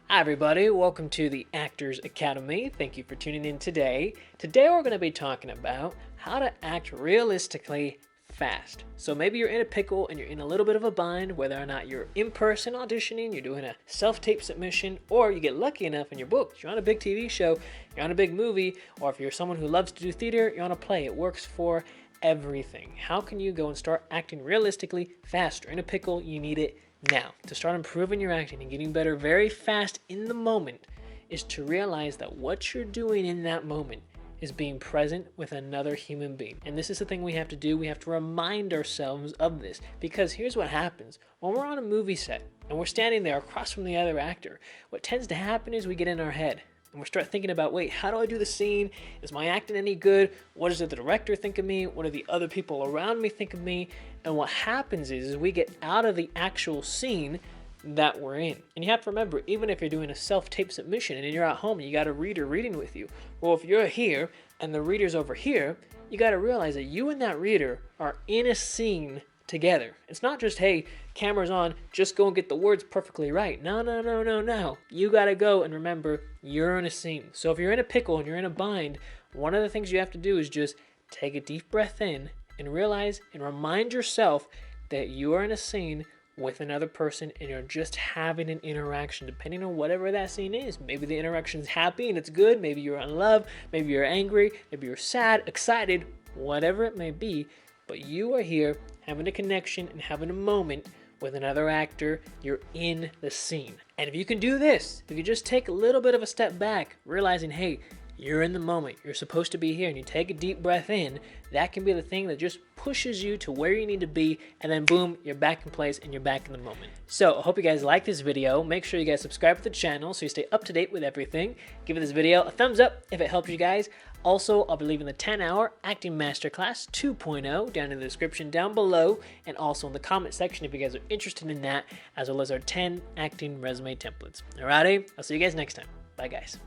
Hi everybody, welcome to the Actors Academy. Thank you for tuning in today. Today we're going to be talking about how to act realistically fast. So maybe you're in a pickle and you're in a little bit of a bind, whether or not you're in person auditioning, you're doing a self-tape submission, or you get lucky enough and you're booked. You're on a big TV show, you're on a big movie, or if you're someone who loves to do theater, you're on a play. It works for everything. How can you go and start acting realistically faster? In a pickle, you need it now. To start improving your acting and getting better very fast in the moment is to realize that what you're doing in that moment is being present with another human being. And this is the thing we have to do. We have to remind ourselves of this, because here's what happens. When we're on a movie set and we're standing there across from the other actor, what tends to happen is we get in our head. And we start thinking about, wait, how do I do the scene? Is my acting any good? What does the director think of me? What do the other people around me think of me? And what happens is we get out of the actual scene that we're in. And you have to remember, even if you're doing a self-tape submission and you're at home and you got a reader reading with you, well, if you're here and the reader's over here, you got to realize that you and that reader are in a scene together. It's not just, hey, camera's on, just go and get the words perfectly right. No. You gotta go and remember, you're in a scene. So if you're in a pickle and you're in a bind, one of the things you have to do is just take a deep breath in and realize and remind yourself that you are in a scene with another person and you're just having an interaction, depending on whatever that scene is. Maybe the interaction's happy and it's good. Maybe you're in love. Maybe you're angry. Maybe you're sad, excited, whatever it may be. But you are here having a connection and having a moment with another actor. You're in the scene. And if you can do this, if you just take a little bit of a step back, realizing, hey, you're in the moment, you're supposed to be here, and you take a deep breath in, that can be the thing that just pushes you to where you need to be, and then boom, you're back in place and you're back in the moment. So I hope you guys like this video. Make sure you guys subscribe to the channel so you stay up to date with everything. Give this video a thumbs up if it helps you guys. Also, I'll be leaving the 10-hour Acting Masterclass 2.0 down in the description down below, and also in the comment section if you guys are interested in that, as well as our 10 acting resume templates. Alrighty, I'll see you guys next time. Bye guys.